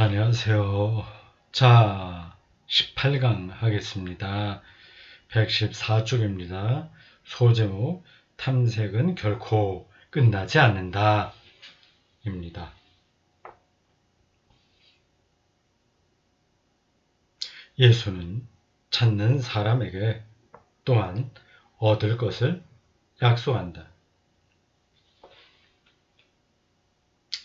안녕하세요. 자, 18강 하겠습니다. 114쪽입니다. 소제목, 탐색은 결코 끝나지 않는다. 입니다. 예수는 찾는 사람에게 또한 얻을 것을 약속한다.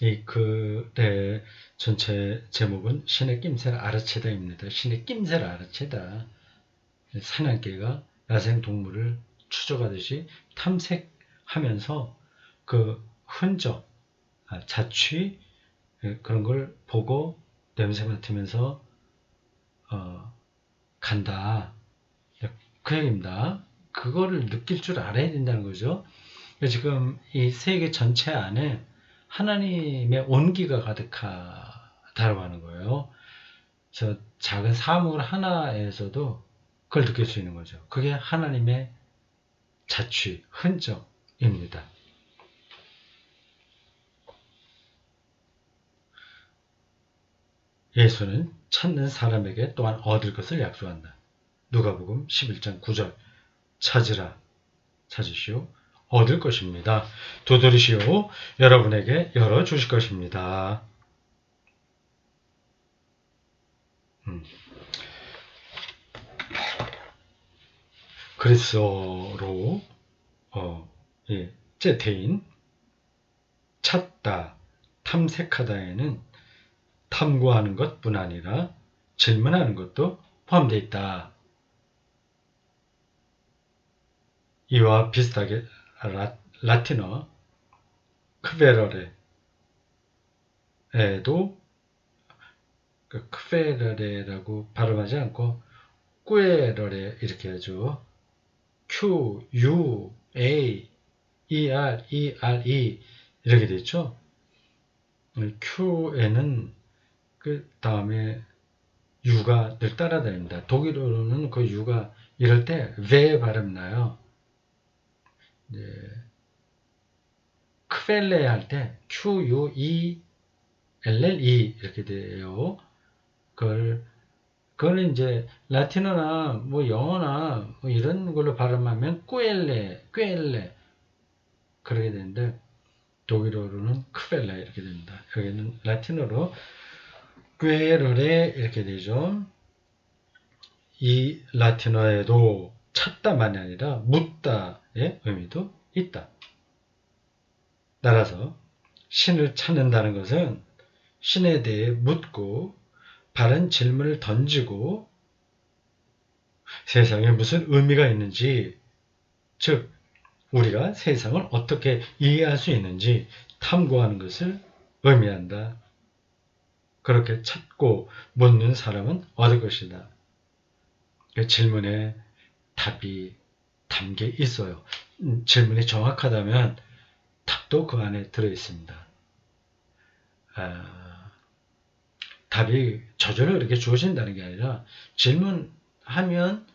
이 글의 전체 제목은 신의 낌새를 알아채다입니다. 신의 낌새를 알아채다. 사냥개가 야생동물을 추적하듯이 탐색하면서 그 흔적, 자취 그런 걸 보고 냄새 맡으면서 간다. 그 얘기입니다. 그거를 느낄 줄 알아야 된다는 거죠. 지금 이 세계 전체 안에 하나님의 온기가 가득하다고 하는 거예요. 저 작은 사물 하나에서도 그걸 느낄 수 있는 거죠. 그게 하나님의 자취, 흔적입니다. 예수는 찾는 사람에게 또한 얻을 것을 약속한다. 누가복음 11장 9절 찾으시오. 얻을 것입니다. 두드리시오. 여러분에게 열어주실 것입니다. 그리스어로 제테인 찾다, 탐색하다에는 탐구하는 것뿐 아니라 질문하는 것도 포함되어 있다. 이와 비슷하게 라틴어 크베러레에도 크베러레라고 발음하지 않고 꾸에러레 이렇게 하죠. Q, U, A, E, R, E, R, E 이렇게 되죠. Q에는 그 다음에 U가 늘 따라다닙니다. 독일어로는 그 U가 이럴 때 V 발음 나요. 네. 크벨레 할 때 Q-U-E-L-L-E 이렇게 돼요. 그걸 이제 라틴어나 뭐 영어나 뭐 이런 걸로 발음하면 꾀엘레 그러게 되는데 독일어로는 크벨레 이렇게 됩니다. 여기는 라틴어로 꾀르레 이렇게 되죠. 이 라틴어에도 찾다만이 아니라 묻다의 의미도 있다. 따라서 신을 찾는다는 것은 신에 대해 묻고 바른 질문을 던지고 세상에 무슨 의미가 있는지, 즉 우리가 세상을 어떻게 이해할 수 있는지 탐구하는 것을 의미한다. 그렇게 찾고 묻는 사람은 얻을 것이다. 그 질문에 답이 담겨 있어요. 질문이 정확하다면 답도 그 안에 들어있습니다. 답이 저절로 이렇게 주어진다는 게 아니라 질문하면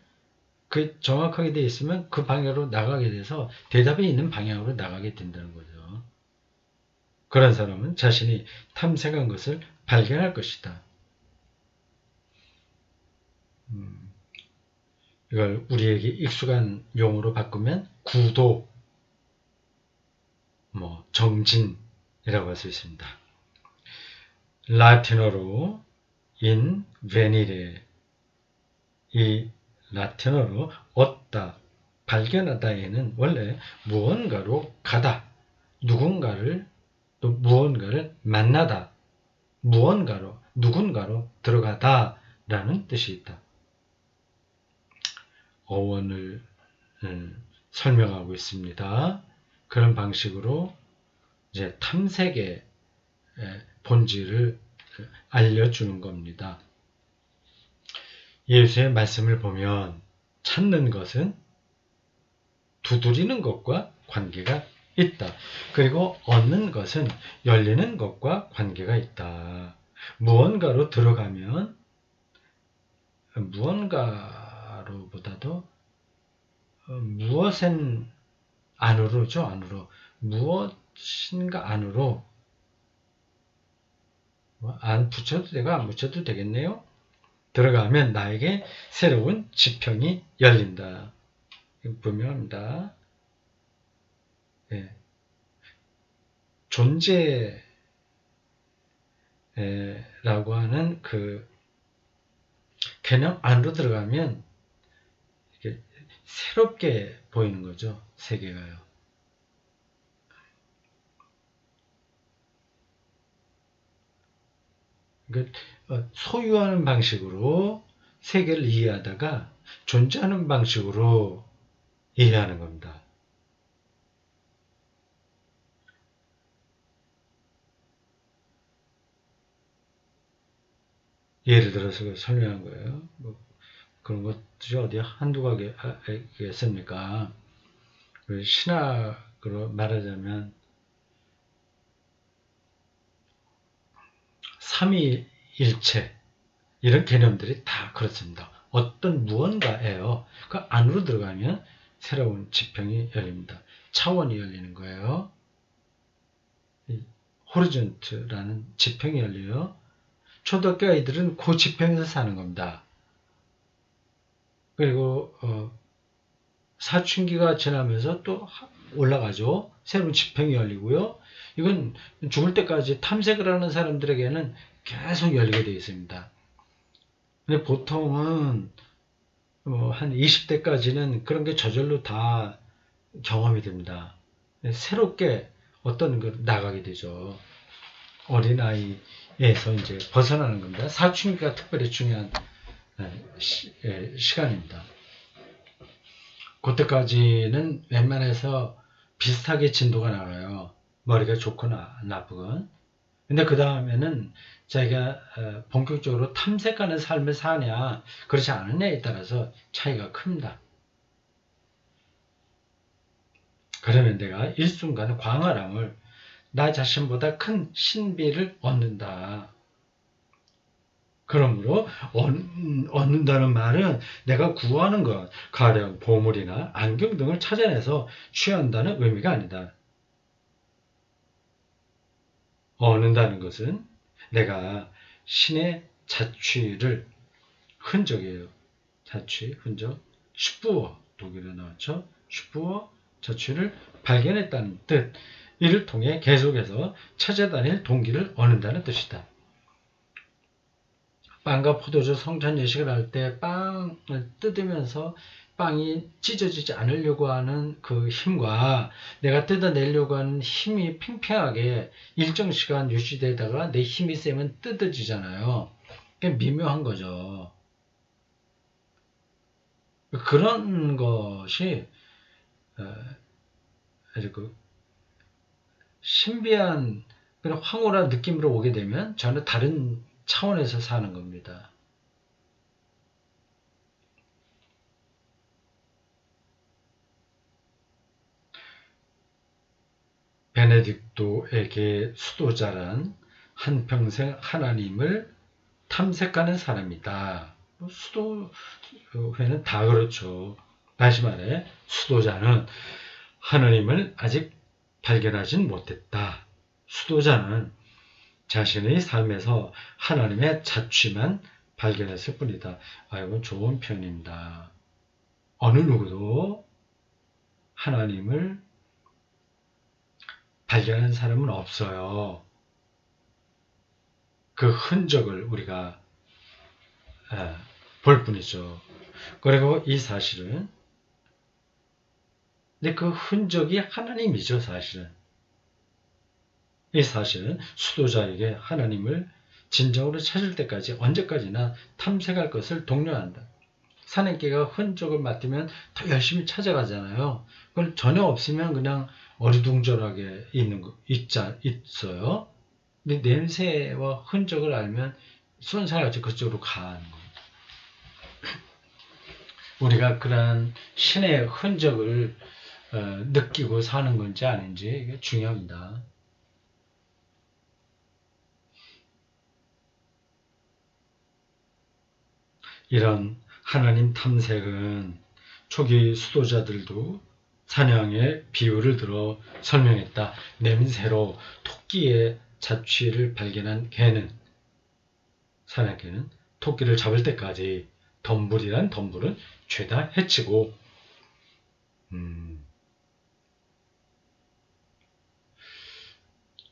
그 정확하게 되어 있으면 그 방향으로 나가게 돼서 대답이 있는 방향으로 나가게 된다는 거죠. 그런 사람은 자신이 탐색한 것을 발견할 것이다. 이걸 우리에게 익숙한 용어로 바꾸면 구도, 정진이라고 할 수 있습니다. 라틴어로 in venire, 이 라틴어로 얻다, 발견하다에는 원래 무언가로 가다, 누군가를 또 무언가를 만나다, 누군가로 들어가다 라는 뜻이 있다. 어원을 설명하고 있습니다. 그런 방식으로 이제 탐색의 본질을 알려주는 겁니다. 예수의 말씀을 보면 찾는 것은 두드리는 것과 관계가 있다. 그리고 얻는 것은 열리는 것과 관계가 있다. 무언가로 들어가면 무언가로보다도 무엇은 안으로죠. 안으로. 무엇인가 안으로 안 붙여도 되고 안 붙여도 되겠네요. 들어가면 나에게 새로운 지평이 열린다. 분명합니다. 예. 존재라고 하는 그 개념 안으로 들어가면 이게 새롭게 보이는 거죠. 세계가요. 소유하는 방식으로 세계를 이해하다가 존재하는 방식으로 이해하는 겁니다. 예를 들어서 설명한 거예요. 뭐 그런 것들이 어디 한두 가겠습니까? 신학으로 말하자면 삼위일체 이런 개념들이 다 그렇습니다. 어떤 무언가예요. 그 안으로 들어가면 새로운 지평이 열립니다. 차원이 열리는 거예요. 호리존트라는 지평이 열려요. 초등학교 아이들은 그 지평에서 사는 겁니다. 그리고 사춘기가 지나면서 또 올라가죠. 새로운 지평이 열리고요. 이건 죽을 때까지 탐색을 하는 사람들에게는 계속 열리게 되어 있습니다. 근데 보통은 한 20대까지는 그런 게 저절로 다 경험이 됩니다. 새롭게 어떤 걸 나가게 되죠. 어린아이에서 이제 벗어나는 겁니다. 사춘기가 특별히 중요한 시간입니다. 그때까지는 웬만해서 비슷하게 진도가 나가요. 머리가 좋거나 나쁘건. 근데 그 다음에는 자기가 본격적으로 탐색하는 삶을 사냐 그렇지 않느냐에 따라서 차이가 큽니다. 그러면 내가 일순간 광활함을 나 자신보다 큰 신비를 얻는다. 그러므로 얻는다는 말은 내가 구하는 것, 가령 보물이나 안경 등을 찾아내서 취한다는 의미가 아니다. 얻는다는 것은 내가 신의 자취를 흔적이에요. 자취, 흔적, 슈푸어, 독일어 나왔죠. 슈푸어, 자취를 발견했다는 뜻. 이를 통해 계속해서 찾아다닐 동기를 얻는다는 뜻이다. 빵과 포도주 성찬 예식을 할 때 빵을 뜯으면서 빵이 찢어지지 않으려고 하는 그 힘과 내가 뜯어내려고 하는 힘이 팽팽하게 일정 시간 유지되다가 내 힘이 세면 뜯어지잖아요. 그게 미묘한 거죠. 그런 것이 아주 그 신비한 그런 황홀한 느낌으로 오게 되면 전혀 다른 차원에서 사는 겁니다. 베네딕토에게 수도자란 한평생 하나님을 탐색하는 사람이다. 수도회는 다 그렇죠. 다시 말해 수도자는 하나님을 아직 발견하진 못했다. 수도자는 자신의 삶에서 하나님의 자취만 발견했을 뿐이다. 이건 좋은 표현입니다. 어느 누구도 하나님을 발견한 사람은 없어요. 그 흔적을 우리가 볼 뿐이죠. 그리고 이 사실은 근데 그 흔적이 하나님이죠. 사실은 이 사실은 수도자에게 하나님을 진정으로 찾을 때까지 언제까지나 탐색할 것을 독려한다. 산행개가 흔적을 맡으면 더 열심히 찾아가잖아요. 그걸 전혀 없으면 그냥 어리둥절하게 있어요. 근데 냄새와 흔적을 알면 순살같이 그쪽으로 가는 거예요. 우리가 그러한 신의 흔적을 느끼고 사는 건지 아닌지 이게 중요합니다. 이런 하나님 탐색은 초기 수도자들도 사냥의 비유를 들어 설명했다. 냄새로 토끼의 자취를 발견한 개는 사냥개는 토끼를 잡을 때까지 덤불이란 덤불은 죄다 해치고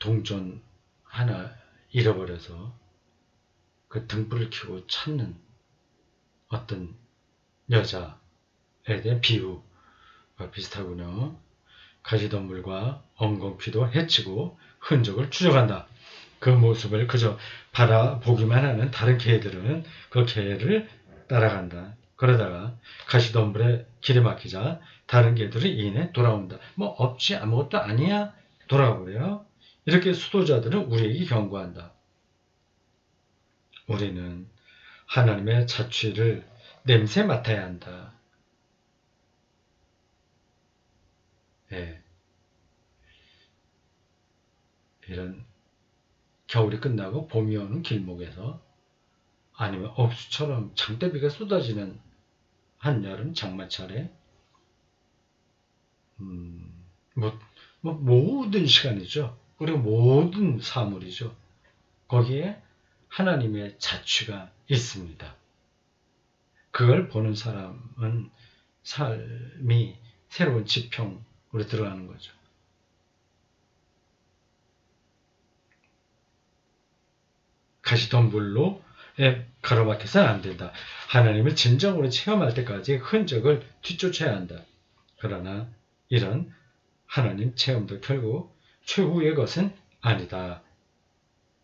동전 하나 잃어버려서 그 등불을 켜고 찾는 어떤 여자에 대한 비유가 비슷하군요. 가시덤불과 엉겅퀴도 해치고 흔적을 추적한다. 그 모습을 그저 바라보기만 하는 다른 개들은 그 개를 따라간다. 그러다가 가시덤불에 길이 막히자 다른 개들이 이내 돌아온다. 뭐 없지 아무것도 아니야. 돌아가 버려요. 이렇게 수도자들은 우리에게 경고한다. 우리는 하나님의 자취를 냄새 맡아야 한다. 예. 이런 겨울이 끝나고 봄이 오는 길목에서 아니면 억수처럼 장대비가 쏟아지는 한여름 장마철에 모든 시간이죠. 그리고 모든 사물이죠. 거기에 하나님의 자취가 있습니다. 그걸 보는 사람은 삶이 새로운 지평으로 들어가는 거죠. 가시덤불로 가로막혀서는 안 된다. 하나님을 진정으로 체험할 때까지 흔적을 뒤쫓아야 한다. 그러나 이런 하나님 체험도 결국 최후의 것은 아니다.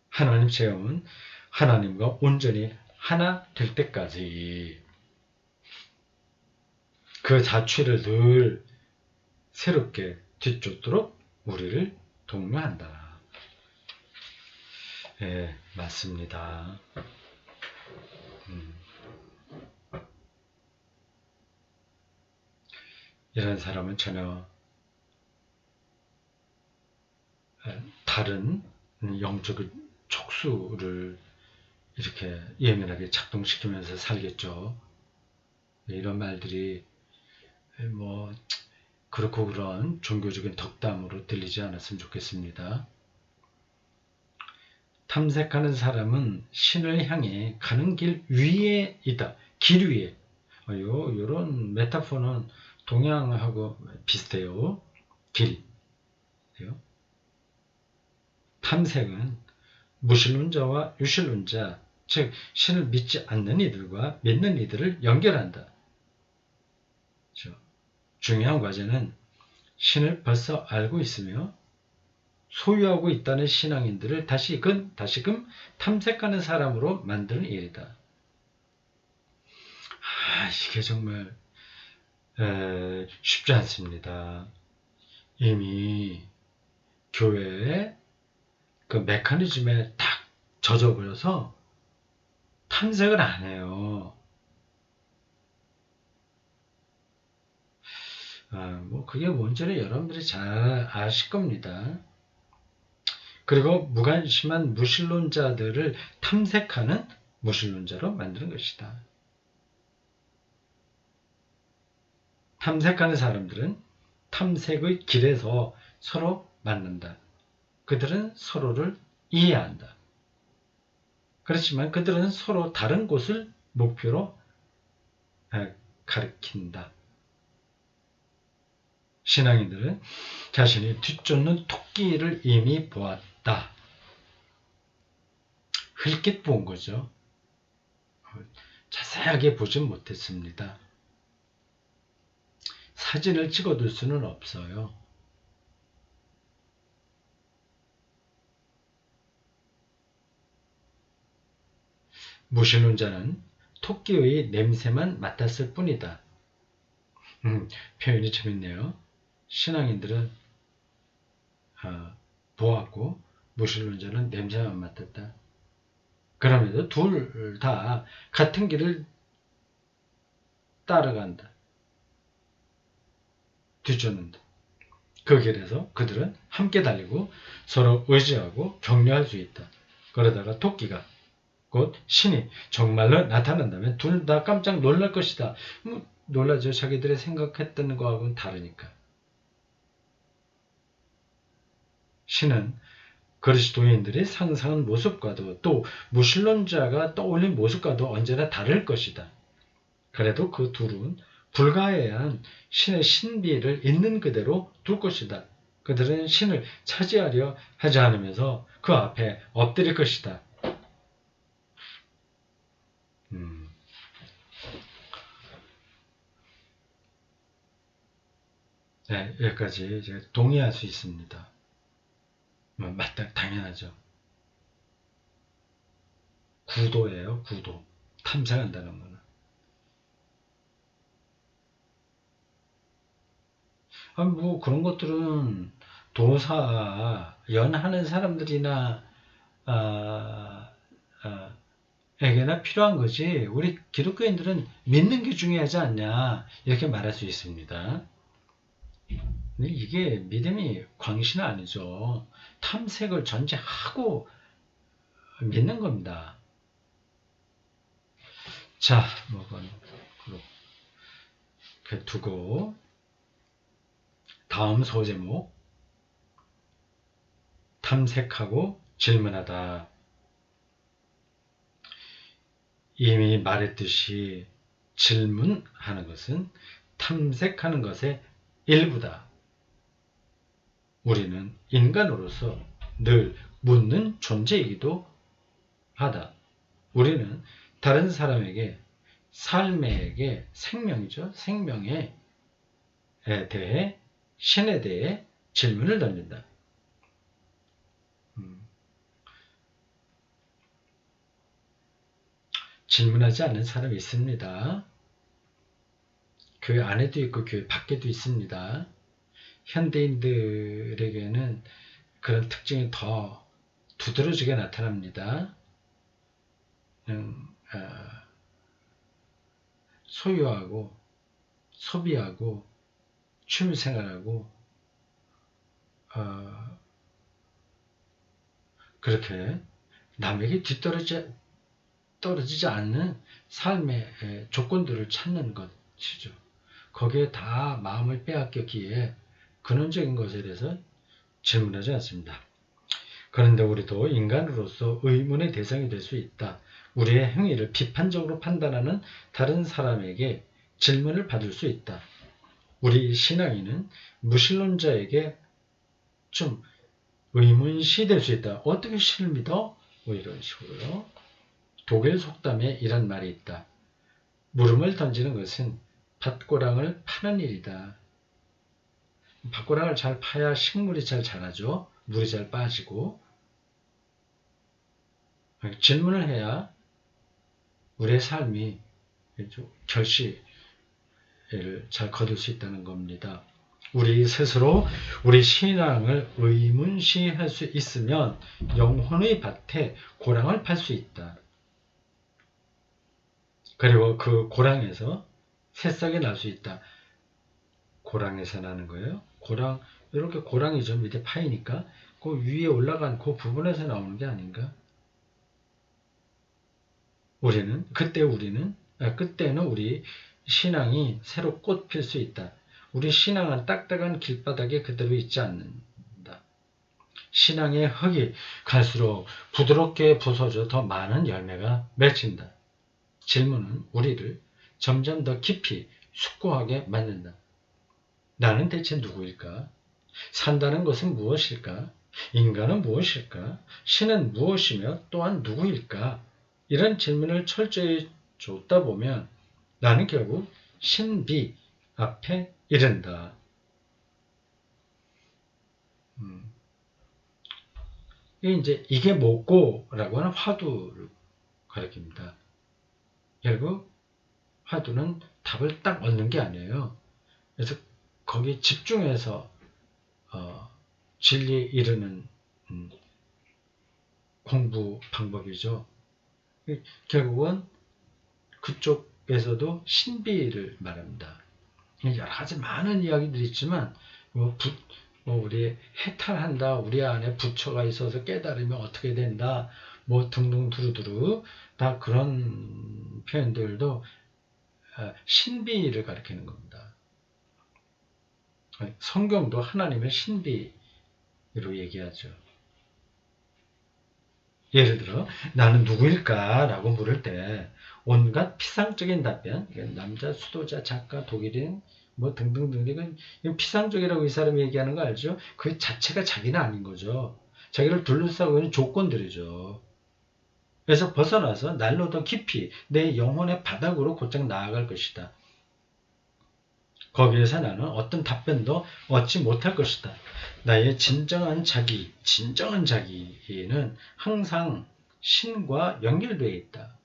하나님 체험은 하나님과 온전히 하나 될 때까지 그 자취를 늘 새롭게 뒤쫓도록 우리를 독려한다. 예, 맞습니다. 이런 사람은 전혀 다른 영적인 촉수를 이렇게 예민하게 작동시키면서 살겠죠. 이런 말들이 뭐 그렇고 그런 종교적인 덕담으로 들리지 않았으면 좋겠습니다. 탐색하는 사람은 신을 향해 가는 길 위에 있다. 길 위에. 요런 메타포는 동양하고 비슷해요. 길. 탐색은 무신론자와 유신론자, 즉 신을 믿지 않는 이들과 믿는 이들을 연결한다. 그렇죠? 중요한 과제는 신을 벌써 알고 있으며 소유하고 있다는 신앙인들을 다시금 탐색하는 사람으로 만드는 일이다. 이게 정말 쉽지 않습니다. 이미 교회의 그 메커니즘에 딱 젖어버려서 탐색을 안 해요. 뭐 그게 뭔지는 여러분들이 잘 아실 겁니다. 그리고 무관심한 무신론자들을 탐색하는 무신론자로 만드는 것이다. 탐색하는 사람들은 탐색의 길에서 서로 만난다. 그들은 서로를 이해한다. 그렇지만 그들은 서로 다른 곳을 목표로 가리킨다. 신앙인들은 자신이 뒤쫓는 토끼를 이미 보았다. 흘낏 본 거죠. 자세하게 보진 못했습니다. 사진을 찍어둘 수는 없어요. 무신론자는 토끼의 냄새만 맡았을 뿐이다. 표현이 재밌네요. 신앙인들은 보았고 무신론자는 냄새만 맡았다. 그럼에도 둘 다 같은 길을 따라간다. 뒤쫓는다. 그 길에서 그들은 함께 달리고 서로 의지하고 격려할 수 있다. 그러다가 토끼가 곧 신이 정말로 나타난다면 둘 다 깜짝 놀랄 것이다. 놀라죠. 자기들이 생각했던 거하고는 다르니까. 신은 그리스도인들이 상상한 모습과도 또 무신론자가 떠올린 모습과도 언제나 다를 것이다. 그래도 그 둘은 불가해한 신의 신비를 있는 그대로 둘 것이다. 그들은 신을 차지하려 하지 않으면서 그 앞에 엎드릴 것이다. 네, 여기까지 제가 동의할 수 있습니다. 맞다, 당연하죠. 구도예요, 구도. 탐색한다는 거는. 뭐 그런 것들은 도사, 연하는 사람들이나 에게나 필요한 거지. 우리 기독교인들은 믿는 게 중요하지 않냐 이렇게 말할 수 있습니다. 근데 이게 믿음이 광신은 아니죠. 탐색을 전제하고 믿는 겁니다. 자, 그건 그렇게 두고 다음 소제목 탐색하고 질문하다. 이미 말했듯이 질문하는 것은 탐색하는 것의 일부다. 우리는 인간으로서 늘 묻는 존재이기도 하다. 우리는 다른 사람에게 삶에게 생명이죠. 생명에 대해 신에 대해 질문을 던진다. 질문하지 않는 사람이 있습니다. 교회 안에도 있고 교회 밖에도 있습니다. 현대인들에게는 그런 특징이 더 두드러지게 나타납니다. 소유하고 소비하고 취미생활하고 그렇게 남에게 떨어지지 않는 삶의 조건들을 찾는 것이죠. 거기에 다 마음을 빼앗겼기에 근원적인 것에 대해서 질문하지 않습니다. 그런데 우리도 인간으로서 의문의 대상이 될 수 있다. 우리의 행위를 비판적으로 판단하는 다른 사람에게 질문을 받을 수 있다. 우리 신앙인은 무신론자에게 좀 의문시 될 수 있다. 어떻게 신을 믿어? 뭐 이런 식으로요. 독일 속담에 이런 말이 있다. 물음을 던지는 것은 밭고랑을 파는 일이다. 밭고랑을 잘 파야 식물이 잘 자라죠. 물이 잘 빠지고. 질문을 해야 우리의 삶이 결실을 잘 거둘 수 있다는 겁니다. 우리 스스로 우리 신앙을 의문시할 수 있으면 영혼의 밭에 고랑을 팔 수 있다. 그리고 그 고랑에서 새싹이 날 수 있다. 고랑에서 나는 거예요. 고랑, 이렇게 고랑이죠. 밑에 파이니까. 그 위에 올라간 그 부분에서 나오는 게 아닌가? 그때는 우리 신앙이 새로 꽃 필 수 있다. 우리 신앙은 딱딱한 길바닥에 그대로 있지 않는다. 신앙의 흙이 갈수록 부드럽게 부서져 더 많은 열매가 맺힌다. 질문은 우리를 점점 더 깊이 숙고하게 만든다. 나는 대체 누구일까? 산다는 것은 무엇일까? 인간은 무엇일까? 신은 무엇이며 또한 누구일까? 이런 질문을 철저히 줬다 보면 나는 결국 신비 앞에 이른다. 이게 뭐고라고 하는 화두를 가리킵니다. 결국 화두는 답을 딱 얻는 게 아니에요. 그래서 거기에 집중해서 진리에 이르는 공부 방법이죠. 결국은 그쪽에서도 신비를 말합니다. 여러 가지 많은 이야기들이 있지만 우리 해탈한다, 우리 안에 부처가 있어서 깨달으면 어떻게 된다, 뭐 등등 두루두루 다 그런 표현들도 신비를 가리키는 겁니다. 성경도 하나님의 신비로 얘기하죠. 예를 들어 나는 누구일까라고 물을 때 온갖 피상적인 답변, 남자, 수도자, 작가, 독일인 뭐 등등등 이건 피상적이라고 이 사람이 얘기하는 거 알죠? 그 자체가 자기는 아닌 거죠. 자기를 둘러싸고 있는 조건들이죠. 그래서 벗어나서 날로 더 깊이 내 영혼의 바닥으로 곧장 나아갈 것이다. 거기에서 나는 어떤 답변도 얻지 못할 것이다. 나의 진정한 자기는 항상 신과 연결되어 있다.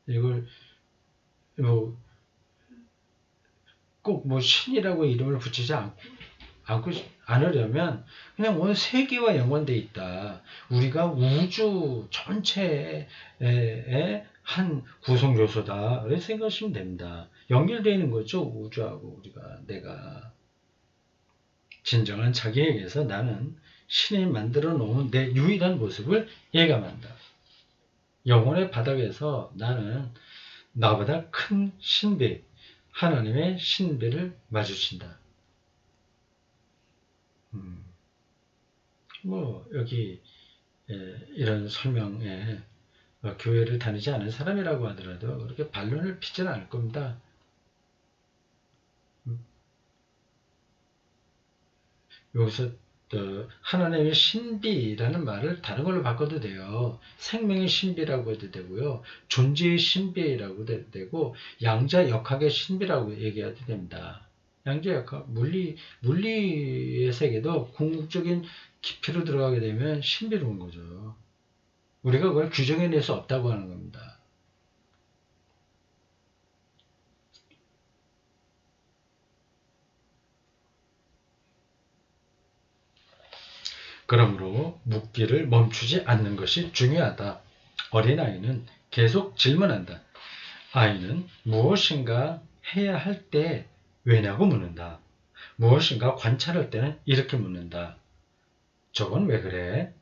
이걸 뭐 꼭 뭐 신이라고 이름을 붙이지 않으려면 그냥 온 세계와 연관되어 있다. 우리가 우주 전체의 한 구성 요소다. 이렇게 생각하시면 됩니다. 연결되어 있는 거죠. 우주하고 우리가 내가. 진정한 자기에게서 나는 신이 만들어 놓은 내 유일한 모습을 예감한다. 영혼의 바닥에서 나는 나보다 큰 신비, 하나님의 신비를 마주친다. 뭐 여기 이런 설명에 교회를 다니지 않은 사람이라고 하더라도 그렇게 반론을 피지는 않을 겁니다. 여기서 하나님의 신비라는 말을 다른 걸로 바꿔도 돼요. 생명의 신비라고 해도 되고요. 존재의 신비라고 해도 되고 양자역학의 신비라고 얘기해도 됩니다. 양자역학, 물리의 세계도 궁극적인 깊이로 들어가게 되면 신비로운 거죠. 우리가 그걸 규정해낼 수 없다고 하는 겁니다. 그러므로 묻기를 멈추지 않는 것이 중요하다. 어린아이는 계속 질문한다. 아이는 무엇인가 해야 할 때 왜냐고 묻는다. 무엇인가 관찰할 때는 이렇게 묻는다. 저건 왜 그래?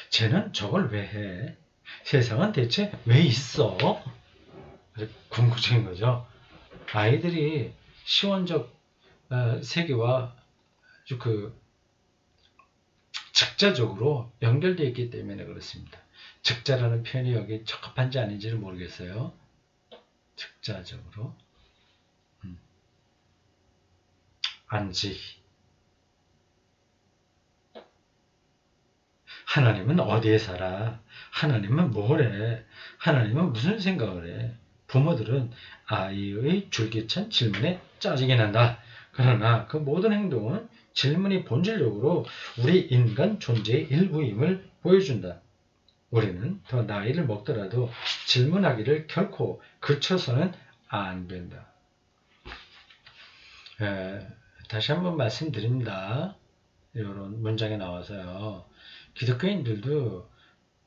쟤는 저걸 왜 해? 세상은 대체 왜 있어? 궁극적인 거죠. 아이들이 시원적 세계와 아주 즉자적으로 연결되어 있기 때문에 그렇습니다. 즉자라는 표현이 여기 적합한지 아닌지를 모르겠어요. 즉자적으로. 안지. 하나님은 어디에 살아? 하나님은 뭘 해? 하나님은 무슨 생각을 해? 부모들은 아이의 줄기찬 질문에 짜증이 난다. 그러나 그 모든 행동은 질문이 본질적으로 우리 인간 존재의 일부임을 보여준다. 우리는 더 나이를 먹더라도 질문하기를 결코 그쳐서는 안 된다. 다시 한번 말씀드립니다. 이런 문장에 나와서요. 기독교인들도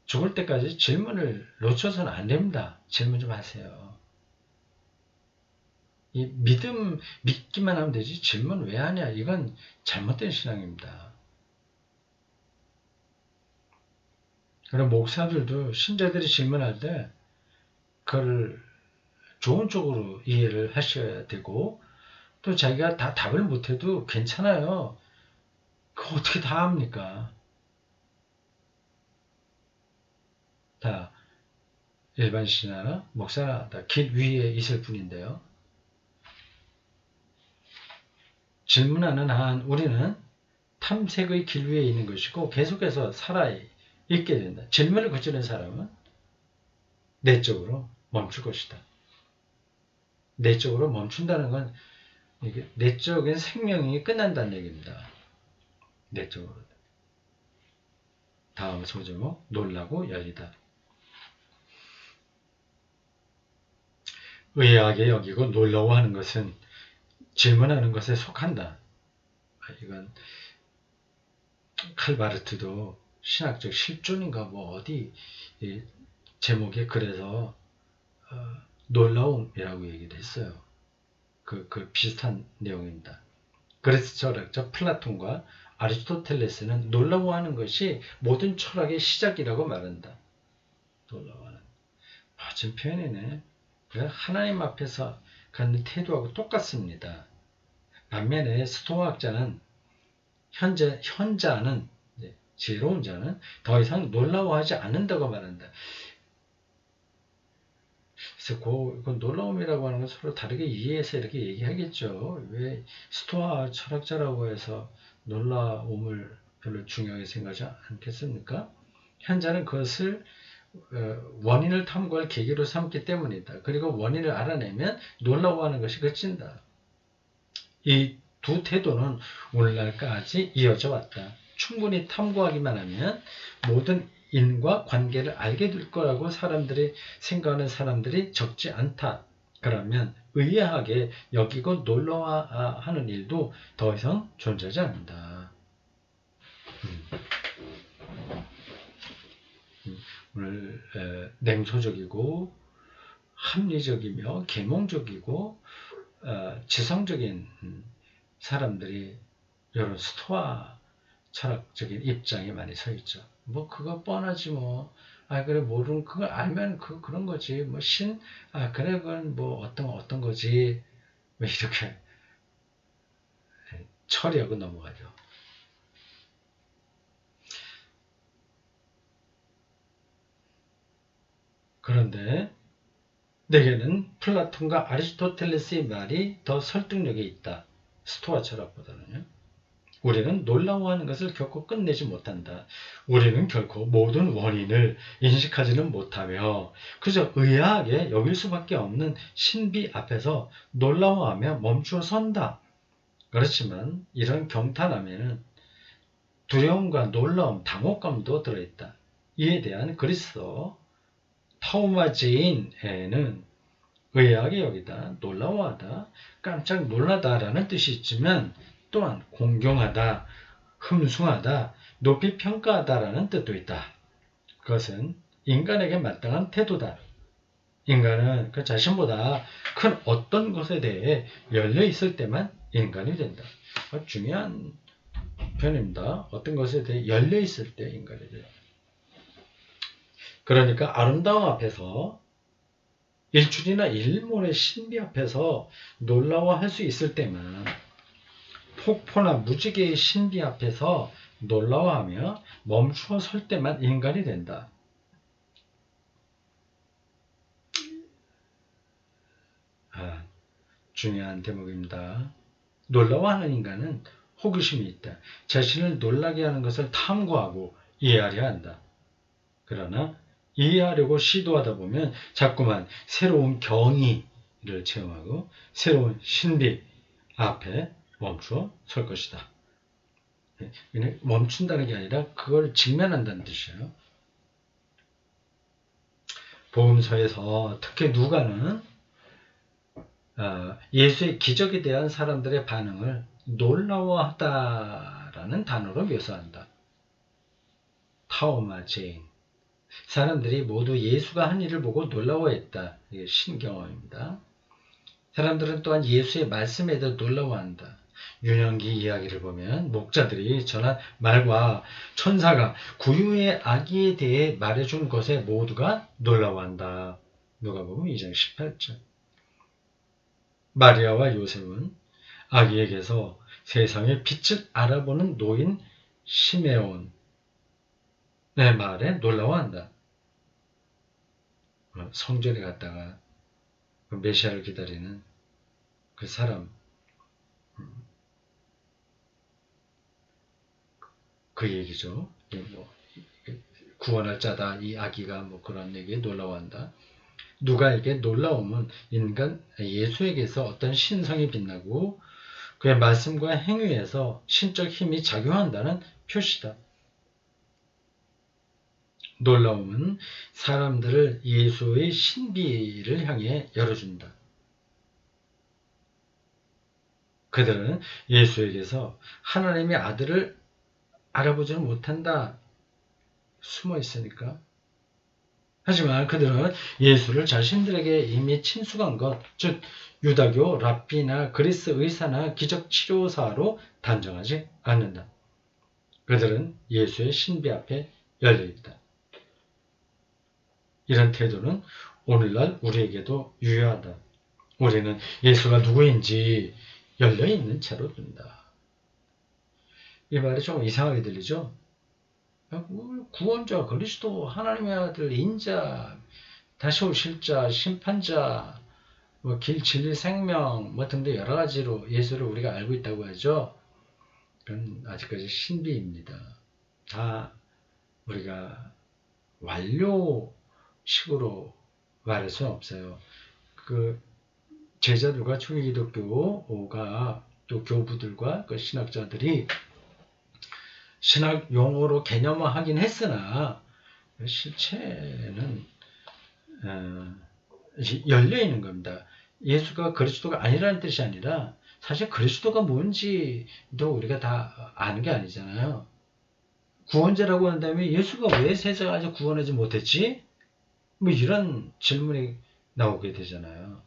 죽을 때까지 질문을 놓쳐서는 안 됩니다. 질문 좀 하세요. 이 믿기만 하면 되지 질문 왜 하냐? 이건 잘못된 신앙입니다. 그럼 목사들도 신자들이 질문할 때 그걸 좋은 쪽으로 이해를 하셔야 되고 또 자기가 다 답을 못해도 괜찮아요. 그거 어떻게 다 합니까? 다 일반 신하나 목사나 다 길 위에 있을 뿐인데요. 질문하는 한 우리는 탐색의 길 위에 있는 것이고 계속해서 살아있게 된다. 질문을 거치는 사람은 내적으로 멈출 것이다. 내적으로 멈춘다는 건 내적인 생명이 끝난다는 얘기입니다. 내적으로. 다음 소제목 놀라고 열리다. 의아하게 여기고 놀라워하는 것은 질문하는 것에 속한다. 이건 칼바르트도 신학적 실존인가 뭐 어디 제목에 그래서 놀라움이라고 얘기를 했어요. 그 비슷한 내용입니다. 그리스 철학자 플라톤과 아리스토텔레스는 놀라워하는 것이 모든 철학의 시작이라고 말한다. 놀라워하는. 멋진 표현이네. 하나님 앞에서 갖는 태도하고 똑같습니다. 반면에 스토아학자는 현자는 지혜로운 자는 더 이상 놀라워하지 않는다고 말한다. 그래서 그 놀라움이라고 하는 건 서로 다르게 이해해서 이렇게 얘기하겠죠. 왜 스토아 철학자라고 해서 놀라움을 별로 중요하게 생각하지 않겠습니까? 현자는 그것을 원인을 탐구할 계기로 삼기 때문이다. 그리고 원인을 알아내면 놀라워하는 것이 그친다. 이 두 태도는 오늘날까지 이어져 왔다. 충분히 탐구하기만 하면 모든 인과 관계를 알게 될 거라고 사람들이 생각하는 사람들이 적지 않다. 그러면 의아하게 여기고 놀라워하는 일도 더 이상 존재하지 않는다. 오늘 냉소적이고 합리적이며 계몽적이고 지성적인 사람들이 이런 스토아 철학적인 입장에 많이 서 있죠. 뭐 그거 뻔하지 뭐. 그래 모르는 그걸 알면 그런 거지. 뭐 그래 그건 뭐 어떤 거지. 뭐 이렇게 처리하고 넘어가죠. 그런데 내게는 플라톤과 아리스토텔레스의 말이 더 설득력이 있다. 스토아 철학보다는요. 우리는 놀라워하는 것을 결코 끝내지 못한다. 우리는 결코 모든 원인을 인식하지는 못하며 그저 의아하게 여길 수밖에 없는 신비 앞에서 놀라워하며 멈추어 선다. 그렇지만 이런 경탄함에는 두려움과 놀라움, 당혹감도 들어있다. 이에 대한 그리스어 타우마제인에는 의아하게 여기다, 놀라워하다, 깜짝 놀라다라는 뜻이 있지만 또한 공경하다, 흠숭하다, 높이 평가하다라는 뜻도 있다. 그것은 인간에게 마땅한 태도다. 인간은 그 자신보다 큰 어떤 것에 대해 열려 있을 때만 인간이 된다. 중요한 표현입니다. 어떤 것에 대해 열려 있을 때 인간이 된다. 그러니까 아름다움 앞에서 일출이나 일몰의 신비 앞에서 놀라워할 수 있을 때만 폭포나 무지개의 신비 앞에서 놀라워하며 멈추어 설 때만 인간이 된다. 중요한 대목입니다. 놀라워하는 인간은 호기심이 있다. 자신을 놀라게 하는 것을 탐구하고 이해하려 한다. 그러나 이해하려고 시도하다 보면 자꾸만 새로운 경이를 체험하고 새로운 신비 앞에 멈추어 설 것이다. 멈춘다는 게 아니라 그걸 직면한다는 뜻이에요. 복음서에서 특히 누가는 예수의 기적에 대한 사람들의 반응을 놀라워하다라는 단어로 묘사한다. 타오마제인. 사람들이 모두 예수가 한 일을 보고 놀라워했다. 이게 신경어입니다. 사람들은 또한 예수의 말씀에도 놀라워한다. 윤영기 이야기를 보면 목자들이 전한 말과 천사가 구유의 아기에 대해 말해준 것에 모두가 놀라워한다. 누가복음 2장 18절. 마리아와 요셉은 아기에게서 세상의 빛을 알아보는 노인 시메온의 말에 놀라워한다. 성전에 갔다가 메시아를 기다리는 그 사람, 그 얘기죠. 구원할 자다, 이 아기가 그런 얘기에 놀라워한다. 누가에게 놀라움은 인간 예수에게서 어떤 신성이 빛나고 그의 말씀과 행위에서 신적 힘이 작용한다는 표시다. 놀라움은 사람들을 예수의 신비를 향해 열어준다. 그들은 예수에게서 하나님의 아들을 알아보지는 못한다. 숨어 있으니까. 하지만 그들은 예수를 자신들에게 이미 친숙한 것, 즉 유다교, 랍비나 그리스 의사나 기적치료사로 단정하지 않는다. 그들은 예수의 신비 앞에 열려있다. 이런 태도는 오늘날 우리에게도 유효하다. 우리는 예수가 누구인지 열려있는 채로 둔다. 이 말이 좀 이상하게 들리죠? 구원자, 그리스도, 하나님의 아들, 인자, 다시 오실 자, 심판자, 뭐 길, 진리, 생명 뭐 등등 여러 가지로 예수를 우리가 알고 있다고 하죠. 그건 아직까지 신비입니다. 다 우리가 완료식으로 말할 수는 없어요. 그 제자들과 초기 기독교가 또 교부들과 그 신학자들이 신학 용어로 개념화하긴 했으나 실체는 열려 있는 겁니다. 예수가 그리스도가 아니라는 뜻이 아니라 사실 그리스도가 뭔지도 우리가 다 아는 게 아니잖아요. 구원자라고 한다면 예수가 왜 세상에서 구원하지 못했지? 뭐 이런 질문이 나오게 되잖아요.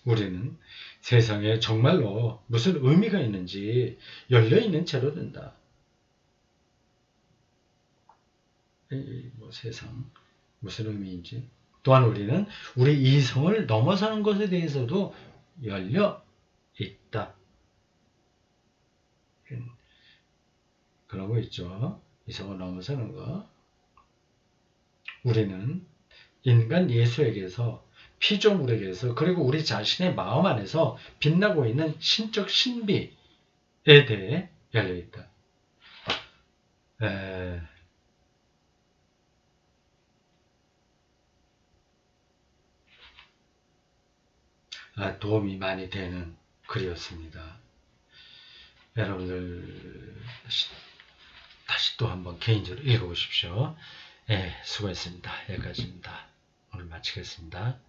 우리는 세상에 정말로 무슨 의미가 있는지 열려있는 채로 된다. 뭐 세상 무슨 의미인지. 또한 우리는 우리 이성을 넘어서는 것에 대해서도 열려 있다. 그런 거 있죠. 이성을 넘어서는 거. 우리는 인간 예수에게서 피조물에게서 그리고 우리 자신의 마음 안에서 빛나고 있는 신적 신비에 대해 열려 있다. 도움이 많이 되는 글이었습니다. 여러분들 다시 또 한번 개인적으로 읽어보십시오. 수고했습니다. 여기까지입니다. 오늘 마치겠습니다.